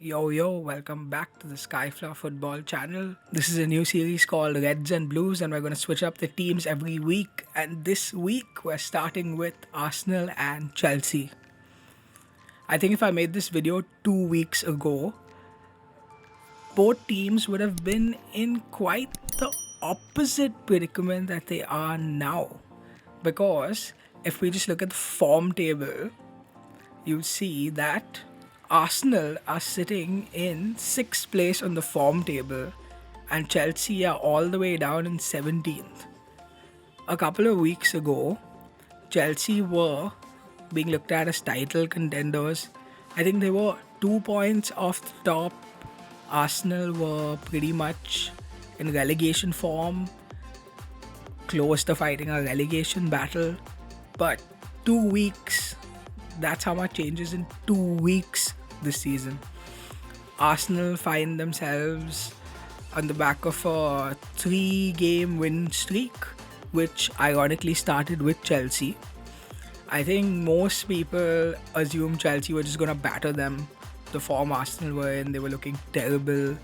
Yo, welcome back to the Skyflwr football channel. This is a new series called Reds and Blues, and we're going to switch up the teams every week. And this week, we're starting with Arsenal and Chelsea. I think if I made this video 2 weeks ago, both teams would have been in quite the opposite predicament that they are now. Because if we just look at the form table, you'll see that Arsenal are sitting in 6th place on the form table and Chelsea are all the way down in 17th. A couple of weeks ago, Chelsea were being looked at as title contenders. I think they were 2 points off the top. Arsenal were pretty much in relegation form, close to fighting a relegation battle. But 2 weeks, that's how much changes in 2 weeks this season. Arsenal find themselves on the back of a 3-game win streak, which ironically started with Chelsea. I think most people assume Chelsea were just going to batter them. The form Arsenal were in, they were looking terrible.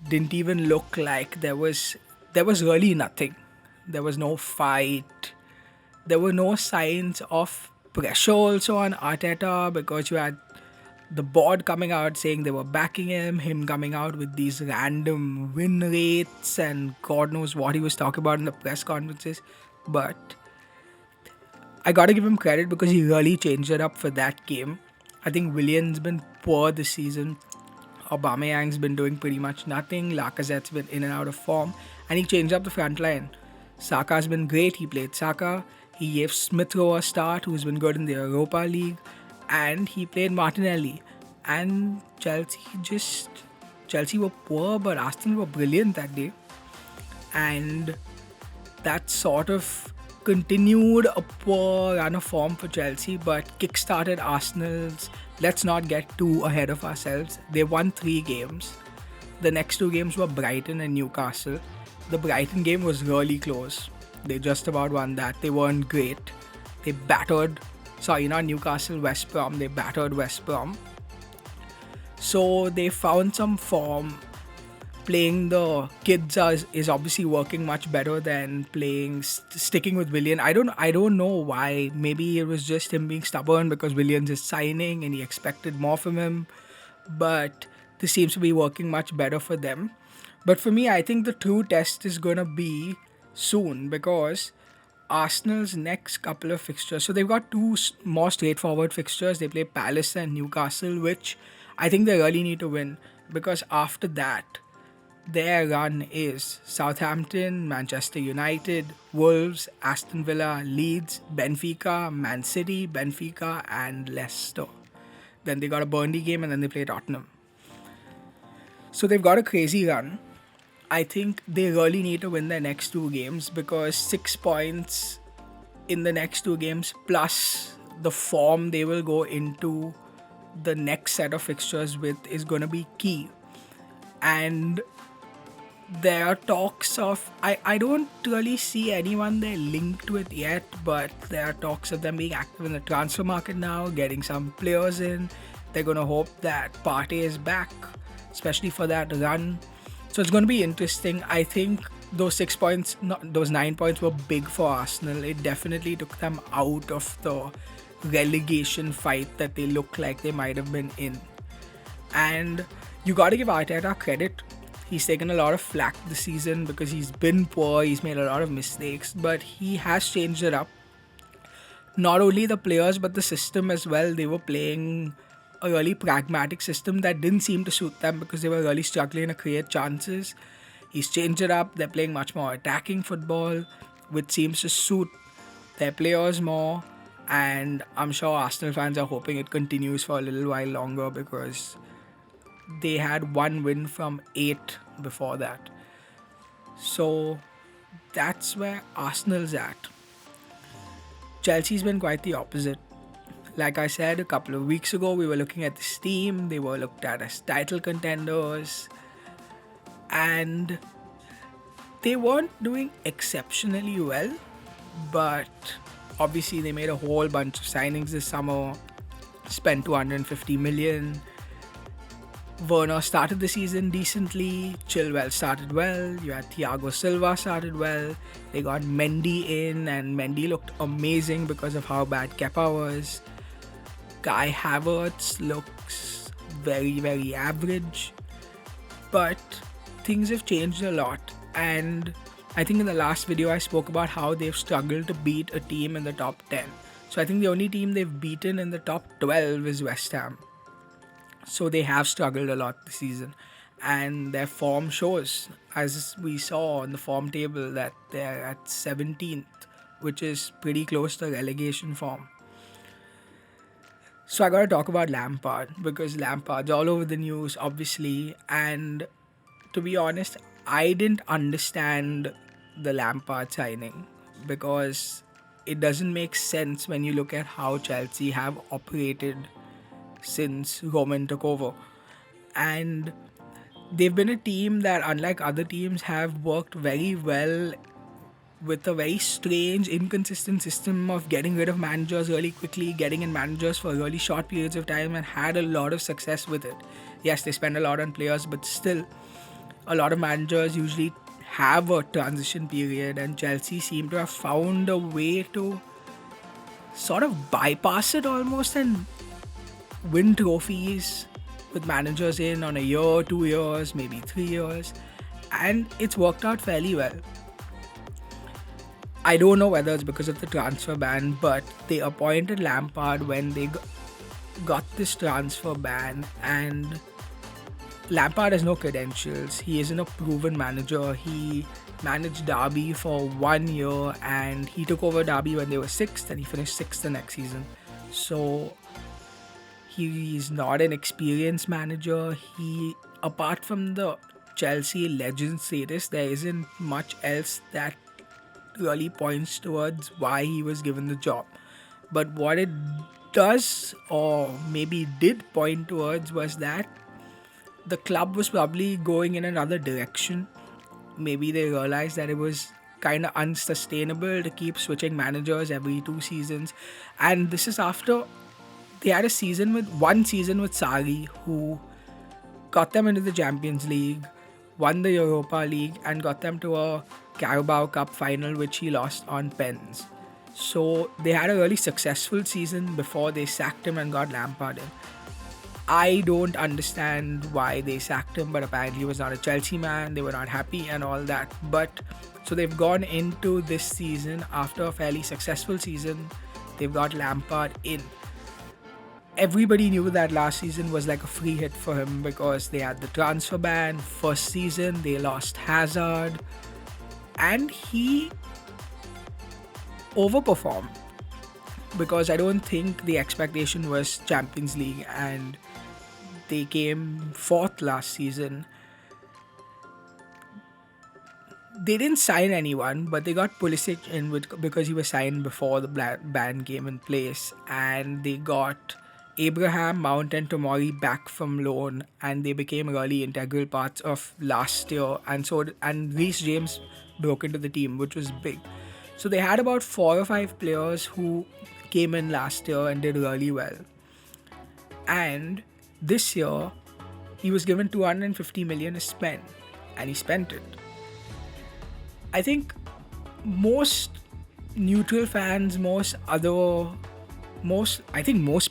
Didn't even look like there was really nothing. There was no fight. There were no signs of pressure also on Arteta, because you had the board coming out saying they were backing him coming out with these random win rates and God knows what he was talking about in the press conferences. But I gotta give him credit because he really changed it up for that game. I think Willian's been poor this season. Aubameyang's been doing pretty much nothing. Lacazette's been in and out of form, and he changed up the front line. Saka's been great. He played Saka. He gave Smith Rowe a start, who's been good in the Europa League, and he played Martinelli. And Chelsea were poor, but Arsenal were brilliant that day. And that sort of continued a poor run of form for Chelsea, but kickstarted Arsenal's. Let's not get too ahead of ourselves. They won 3 games. The next 2 games were Brighton and Newcastle. The Brighton game was really close. They just about won that. They weren't great. They battered, not Newcastle, West Brom. They battered West Brom. So they found some form. Playing the kids is obviously working much better than sticking with Willian. I don't know why. Maybe it was just him being stubborn because Willians is signing and he expected more from him. But this seems to be working much better for them. But for me, I think the true test is going to be soon, because Arsenal's next couple of fixtures, so they've got 2 more straightforward fixtures. They play Palace and Newcastle, which I think they really need to win, because after that, their run is Southampton, Manchester United, Wolves, Aston Villa, Leeds, Benfica, Man City, Benfica, and Leicester. Then they got a Burnley game and then they play Tottenham. So they've got a crazy run. I think they really need to win their next 2 games, because 6 points in the next 2 games plus the form they will go into the next set of fixtures with is going to be key. And there are talks of, I don't really see anyone there linked to it yet, but there are talks of them being active in the transfer market now, getting some players in. They're going to hope that Partey is back, especially for that run. So it's going to be interesting. I think those 9 points were big for Arsenal. It definitely took them out of the relegation fight that they look like they might have been in. And you got to give Arteta credit. He's taken a lot of flack this season because he's been poor, he's made a lot of mistakes, but he has changed it up. Not only the players, but the system as well. They were playing a really pragmatic system that didn't seem to suit them because they were really struggling to create chances. He's changed it up. They're playing much more attacking football, which seems to suit their players more. And I'm sure Arsenal fans are hoping it continues for a little while longer, because they had 1 win from 8 before that. So that's where Arsenal's at. Chelsea's been quite the opposite. Like I said, a couple of weeks ago, we were looking at this team. They were looked at as title contenders. And they weren't doing exceptionally well. But obviously, they made a whole bunch of signings this summer. Spent 250 million. Werner started the season decently, Chilwell started well, you had Thiago Silva started well, they got Mendy in, and Mendy looked amazing because of how bad Kepa was. Kai Havertz looks very, very average, but things have changed a lot. And I think in the last video I spoke about how they've struggled to beat a team in the top 10. So I think the only team they've beaten in the top 12 is West Ham. So they have struggled a lot this season, and their form shows, as we saw on the form table, that they're at 17th, which is pretty close to relegation form. So I gotta talk about Lampard, because Lampard's all over the news, obviously, and to be honest, I didn't understand the Lampard signing, because it doesn't make sense when you look at how Chelsea have operated since Roman took over. And they've been a team that, unlike other teams, have worked very well with a very strange, inconsistent system of getting rid of managers really quickly, getting in managers for really short periods of time, and had a lot of success with it. Yes, they spend a lot on players, but still, a lot of managers usually have a transition period, and Chelsea seem to have found a way to sort of bypass it almost and win trophies with managers in on a year, 2 years, maybe 3 years, and it's worked out fairly well. I don't know whether it's because of the transfer ban, but they appointed Lampard when they got this transfer ban, and Lampard has no credentials. He isn't a proven manager. He managed Derby for 1 year, and he took over Derby when they were 6th, and he finished 6th the next season. So he's not an experienced manager. Apart from the Chelsea legend status, there isn't much else that really points towards why he was given the job. But what it does, or maybe did point towards, was that the club was probably going in another direction. Maybe they realized that it was kind of unsustainable to keep switching managers every 2 seasons. And this is after they had one season with Sarri, who got them into the Champions League, won the Europa League, and got them to a Carabao Cup final, which he lost on pens. So they had a really successful season before they sacked him and got Lampard in. I don't understand why they sacked him, but apparently he was not a Chelsea man, they were not happy and all that. But so they've gone into this season after a fairly successful season, they've got Lampard in. Everybody knew that last season was like a free hit for him because they had the transfer ban. First season, they lost Hazard, and he overperformed because I don't think the expectation was Champions League, and they came 4th last season. They didn't sign anyone, but they got Pulisic in because he was signed before the ban came in place, and they got Abraham, Mount and Tomori back from loan, and they became really integral parts of last year. And Reece James broke into the team, which was big. So they had about 4 or 5 players who came in last year and did really well. And this year, he was given 250 million to spend, and he spent it. I think most neutral fans, most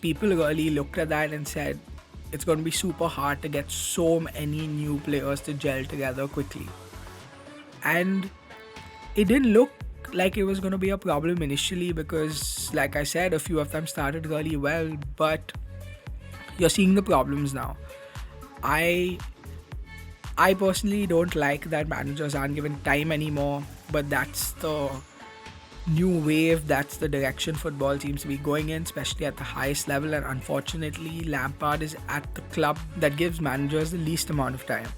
people really looked at that and said it's going to be super hard to get so many new players to gel together quickly. And it didn't look like it was going to be a problem initially because, like I said, a few of them started really well, but you're seeing the problems now. I personally don't like that managers aren't given time anymore, but that's the new wave, that's the direction football seems to be going in, especially at the highest level, and unfortunately Lampard is at the club that gives managers the least amount of time.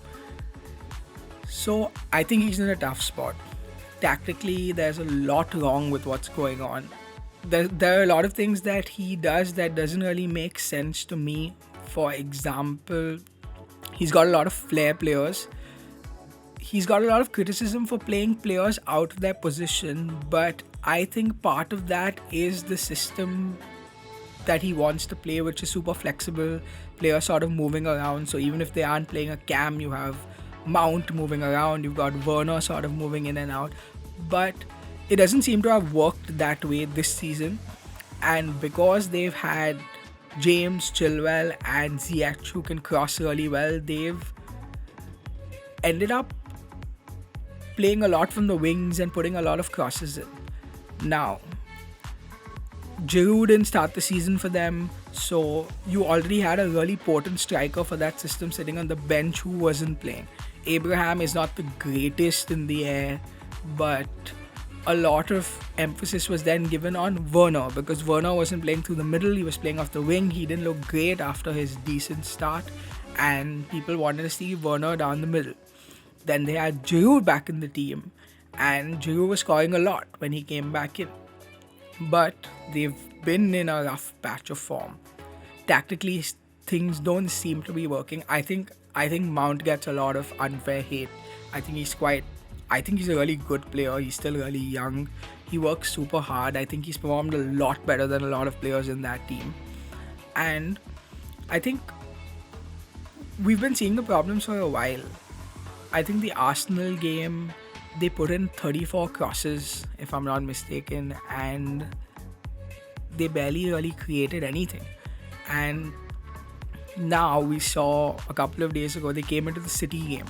So I think he's in a tough spot. Tactically, there's a lot wrong with what's going on. There are a lot of things that he does that doesn't really make sense to me. For example, he's got a lot of flair players. He's got a lot of criticism for playing players out of their position, but I think part of that is the system that he wants to play, which is super flexible. Players sort of moving around. So even if they aren't playing a cam, you have Mount moving around. You've got Werner sort of moving in and out. But it doesn't seem to have worked that way this season. And because they've had James, Chilwell, and Ziyech who can cross really well, they've ended up playing a lot from the wings and putting a lot of crosses in. Now, Giroud didn't start the season for them, so you already had a really potent striker for that system sitting on the bench who wasn't playing. Abraham is not the greatest in the air, but a lot of emphasis was then given on Werner because Werner wasn't playing through the middle, he was playing off the wing. He didn't look great after his decent start, and people wanted to see Werner down the middle. Then they had Giroud back in the team, and Giroud was scoring a lot when he came back in. But they've been in a rough patch of form. Tactically, things don't seem to be working. I think Mount gets a lot of unfair hate. I think he's a really good player. He's still really young. He works super hard. I think he's performed a lot better than a lot of players in that team. And I think we've been seeing the problems for a while. I think the Arsenal game, they put in 34 crosses, if I'm not mistaken, and they barely really created anything. And now we saw a couple of days ago, they came into the City game.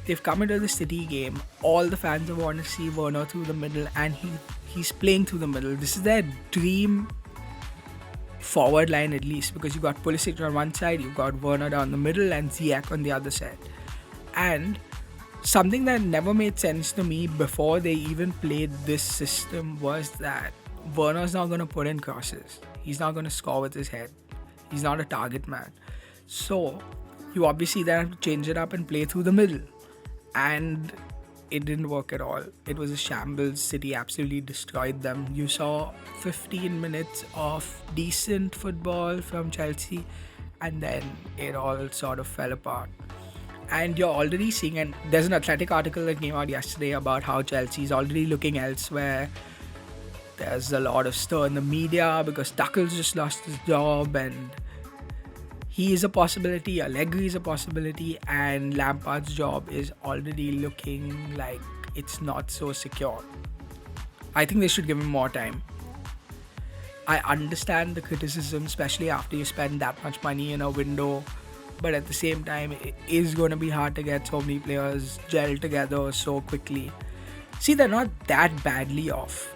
They've come into the City game. All the fans have wanted to see Werner through the middle, and he's playing through the middle. This is their dream forward line, at least, because you've got Pulisic on one side, you've got Werner down the middle, and Ziyech on the other side. And something that never made sense to me before they even played this system was that Werner's not going to put in crosses. He's not going to score with his head. He's not a target man. So you obviously then have to change it up and play through the middle. And it didn't work at all. It was a shambles. City absolutely destroyed them. You saw 15 minutes of decent football from Chelsea, and then it all sort of fell apart. And you're already seeing, and there's an Athletic article that came out yesterday about how Chelsea's already looking elsewhere. There's a lot of stir in the media because Tuchel's just lost his job, and he is a possibility, Allegri is a possibility, and Lampard's job is already looking like it's not so secure. I think they should give him more time. I understand the criticism, especially after you spend that much money in a window. But at the same time, it is going to be hard to get so many players gel together so quickly. See, they're not that badly off.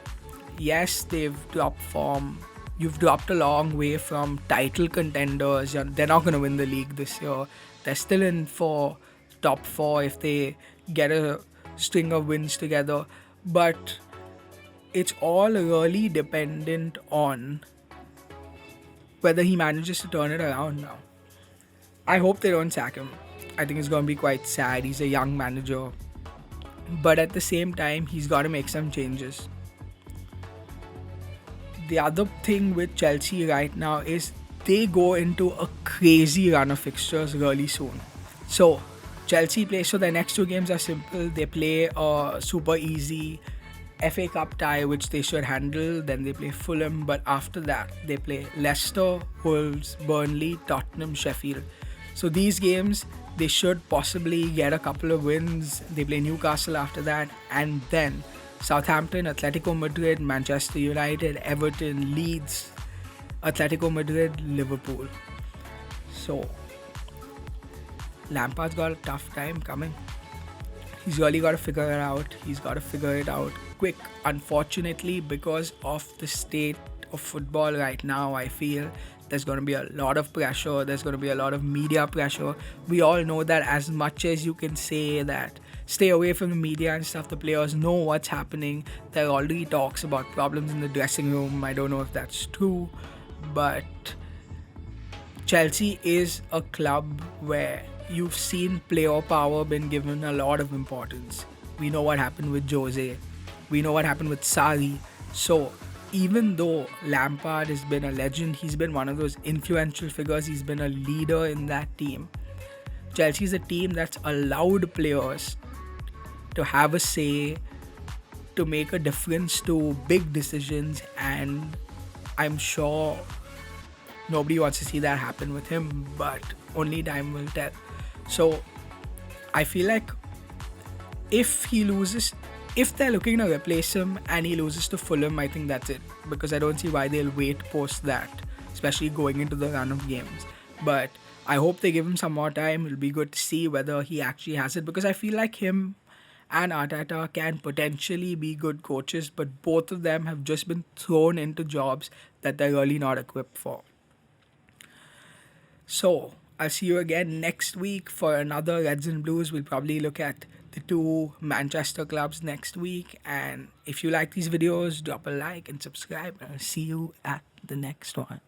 Yes, they've dropped form. You've dropped a long way from title contenders. They're not going to win the league this year. They're still in for top 4 if they get a string of wins together. But it's all really dependent on whether he manages to turn it around now. I hope they don't sack him. I think it's going to be quite sad. He's a young manager. But at the same time, he's got to make some changes. The other thing with Chelsea right now is they go into a crazy run of fixtures really soon. So, Chelsea play, so their next 2 games are simple. They play a super easy FA Cup tie, which they should handle. Then they play Fulham. But after that, they play Leicester, Wolves, Burnley, Tottenham, Sheffield. So these games, they should possibly get a couple of wins. They play Newcastle after that, and then Southampton, Atletico Madrid, Manchester United, Everton, Leeds, Atletico Madrid, Liverpool. So Lampard's got a tough time coming. He's really got to figure it out. He's got to figure it out quick. Unfortunately, because of the state of football right now, I feel there's going to be a lot of pressure. There's going to be a lot of media pressure. We all know that as much as you can say that stay away from the media and stuff, the players know what's happening. There are already talks about problems in the dressing room. I don't know if that's true, but Chelsea is a club where you've seen player power been given a lot of importance. We know what happened with Jose. We know what happened with Sarri. So even though Lampard has been a legend, he's been one of those influential figures, he's been a leader in that team. Chelsea is a team that's allowed players to have a say, to make a difference, to big decisions, and I'm sure nobody wants to see that happen with him, but only time will tell. So I feel like if he loses, if they're looking to replace him and he loses to Fulham, I think that's it, because I don't see why they'll wait post that, especially going into the run of games. But I hope they give him some more time. It'll be good to see whether he actually has it, because I feel like him and Arteta can potentially be good coaches, but both of them have just been thrown into jobs that they're really not equipped for. So I'll see you again next week for another Reds and Blues. We'll probably look at the two Manchester clubs next week. And if you like these videos, drop a like and subscribe. And I'll see you at the next one.